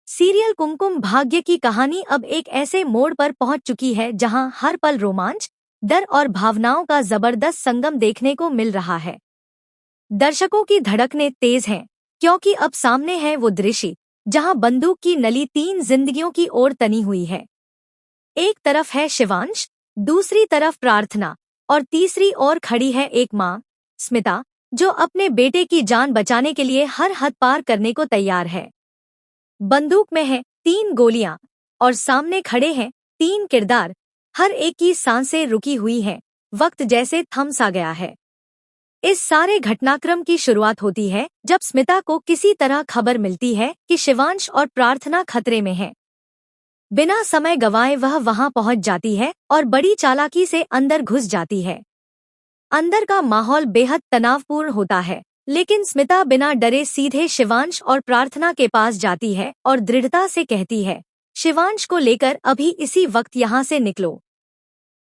Serial Kumkum Bhagya की कहानी अब एक ऐसे मोड़ पर पहुंच चुकी है जहां हर पल रोमांच, डर और भावनाओं का जबरदस्त संगम देखने को मिल रहा है। दर्शकों की धड़कनें तेज हैं, क्योंकि अब सामने है वो दृश्य जहां बंदूक की नली तीन जिंदगियों की ओर तनी हुई है। एक तरफ है शिवांश, दूसरी तरफ प्रार्थना और तीसरी ओर खड़ी है एक माँ, स्मिता, जो अपने बेटे की जान बचाने के लिए हर हद पार करने को तैयार है। बंदूक में है तीन गोलियां और सामने खड़े हैं तीन किरदार, हर एक की सांसें रुकी हुई हैं, वक्त जैसे थम सा गया है। इस सारे घटनाक्रम की शुरुआत होती है जब स्मिता को किसी तरह खबर मिलती है कि शिवांश और प्रार्थना खतरे में हैं। बिना समय गंवाए वह वहां पहुंच जाती है और बड़ी चालाकी से अंदर घुस जाती है। अंदर का माहौल बेहद तनावपूर्ण होता है, लेकिन स्मिता बिना डरे सीधे शिवांश और प्रार्थना के पास जाती है और दृढ़ता से कहती है, शिवांश को लेकर अभी इसी वक्त यहाँ से निकलो।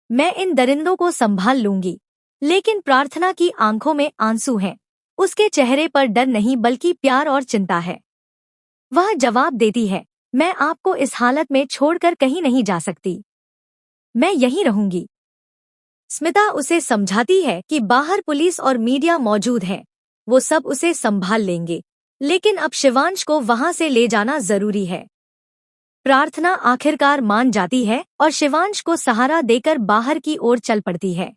मैं इन दरिंदों को संभाल लूंगी। लेकिन प्रार्थना की आंखों में आंसू हैं। उसके चेहरे पर डर नहीं बल्कि प्यार और चिंता है। वह जवाब देती है, मैं आपको इस हालत में छोड़कर कहीं नहीं जा सकती। मैं यहीं रहूंगी। स्मिता उसे समझाती है कि बाहर पुलिस और मीडिया मौजूद हैं, वो सब उसे संभाल लेंगे, लेकिन अब शिवांश को वहां से ले जाना जरूरी है। प्रार्थना आखिरकार मान जाती है और शिवांश को सहारा देकर बाहर की ओर चल पड़ती है।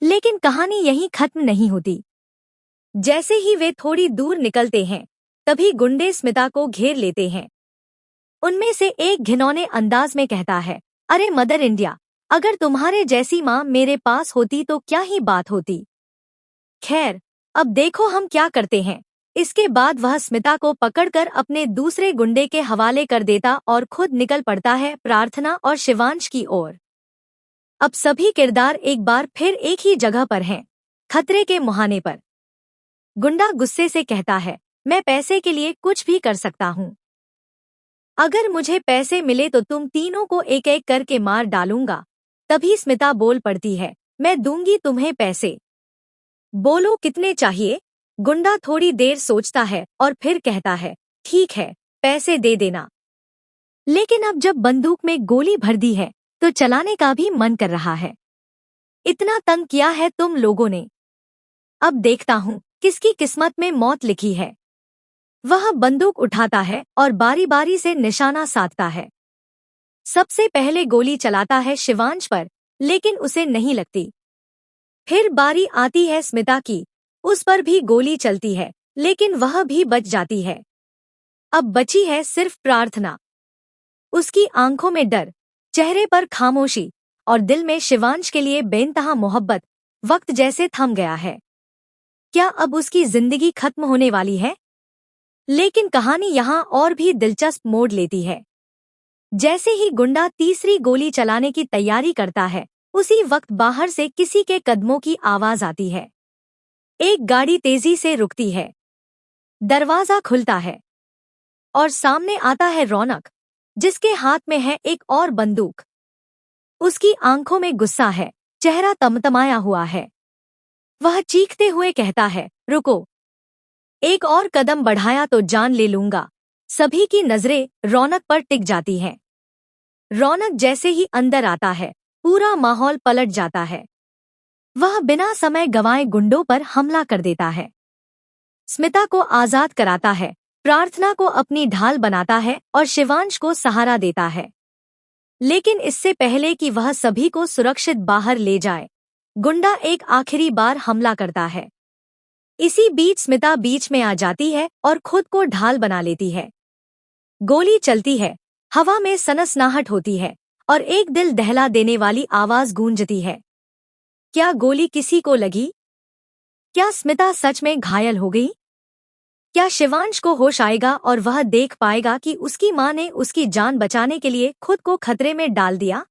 लेकिन कहानी यहीं खत्म नहीं होती। जैसे ही वे थोड़ी दूर निकलते हैं, तभी गुंडे स्मिता को घेर लेते हैं। उनमें से एक घिनौने अंदाज में कहता है, अरे मदर इंडिया, अगर तुम्हारे जैसी माँ मेरे पास होती तो क्या ही बात होती। खैर, अब देखो हम क्या करते हैं। इसके बाद वह स्मिता को पकड़कर अपने दूसरे गुंडे के हवाले कर देता और खुद निकल पड़ता है प्रार्थना और शिवांश की ओर। अब सभी किरदार एक बार फिर एक ही जगह पर हैं, खतरे के मुहाने पर। गुंडा गुस्से से कहता है, मैं पैसे के लिए कुछ भी कर सकता हूँ। अगर मुझे पैसे मिले तो तुम तीनों को एक एक करके मार डालूंगा। तभी स्मिता बोल पड़ती है, मैं दूंगी तुम्हें पैसे। बोलो कितने चाहिए। गुंडा थोड़ी देर सोचता है और फिर कहता है, ठीक है, पैसे दे देना। लेकिन अब जब बंदूक में गोली भर दी है तो चलाने का भी मन कर रहा है। इतना तंग किया है तुम लोगों ने, अब देखता हूँ किसकी किस्मत में मौत लिखी है। वह बंदूक उठाता है और बारी बारी से निशाना साधता है। सबसे पहले गोली चलाता है शिवांश पर, लेकिन उसे नहीं लगती। फिर बारी आती है स्मिता की, उस पर भी गोली चलती है, लेकिन वह भी बच जाती है। अब बची है सिर्फ प्रार्थना। उसकी आंखों में डर, चेहरे पर खामोशी और दिल में शिवांश के लिए बेइंतहा मोहब्बत। वक्त जैसे थम गया है। क्या अब उसकी जिंदगी खत्म होने वाली है? लेकिन कहानी यहाँ और भी दिलचस्प मोड़ लेती है। जैसे ही गुंडा तीसरी गोली चलाने की तैयारी करता है, उसी वक्त बाहर से किसी के कदमों की आवाज आती है। एक गाड़ी तेजी से रुकती है। दरवाजा खुलता है और सामने आता है रौनक, जिसके हाथ में है एक और बंदूक। उसकी आंखों में गुस्सा है, चेहरा तमतमाया हुआ है। वह चीखते हुए कहता है, रुको, एक और कदम बढ़ाया तो जान ले लूंगा। सभी की नजरें रौनक पर टिक जाती हैं। रौनक जैसे ही अंदर आता है, पूरा माहौल पलट जाता है। वह बिना समय गंवाए गुंडों पर हमला कर देता है। स्मिता को आजाद कराता है, प्रार्थना को अपनी ढाल बनाता है और शिवांश को सहारा देता है। लेकिन इससे पहले कि वह सभी को सुरक्षित बाहर ले जाए, गुंडा एक आखिरी बार हमला करता है। इसी बीच स्मिता बीच में आ जाती है और खुद को ढाल बना लेती है। गोली चलती है, हवा में सनसनाहट होती है और एक दिल दहला देने वाली आवाज गूंजती है। क्या गोली किसी को लगी? क्या स्मिता सच में घायल हो गई? क्या शिवांश को होश आएगा और वह देख पाएगा कि उसकी मां ने उसकी जान बचाने के लिए खुद को खतरे में डाल दिया?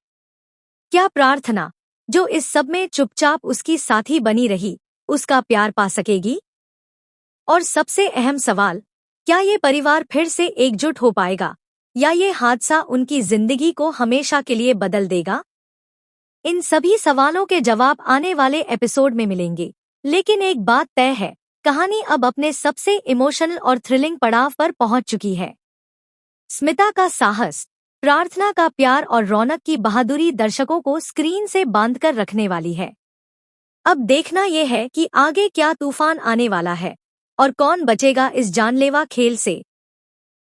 क्या प्रार्थना, जो इस सब में चुपचाप उसकी साथी बनी रही, उसका प्यार पा सकेगी? और सबसे अहम सवाल, क्या ये परिवार फिर से एकजुट हो पाएगा या ये हादसा उनकी जिंदगी को हमेशा के लिए बदल देगा? इन सभी सवालों के जवाब आने वाले एपिसोड में मिलेंगे। लेकिन एक बात तय है, कहानी अब अपने सबसे इमोशनल और थ्रिलिंग पड़ाव पर पहुंच चुकी है। स्मिता का साहस, प्रार्थना का प्यार और रौनक की बहादुरी दर्शकों को स्क्रीन से बांधकर रखने वाली है। अब देखना यह है कि आगे क्या तूफान आने वाला है और कौन बचेगा इस जानलेवा खेल से।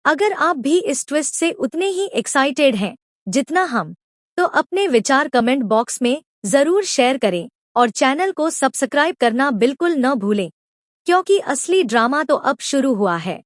अगर आप भी इस ट्विस्ट से उतने ही एक्साइटेड हैं जितना हम, तो अपने विचार कमेंट बॉक्स में जरूर शेयर करें और चैनल को सब्सक्राइब करना बिल्कुल न भूलें, क्योंकि असली ड्रामा तो अब शुरू हुआ है।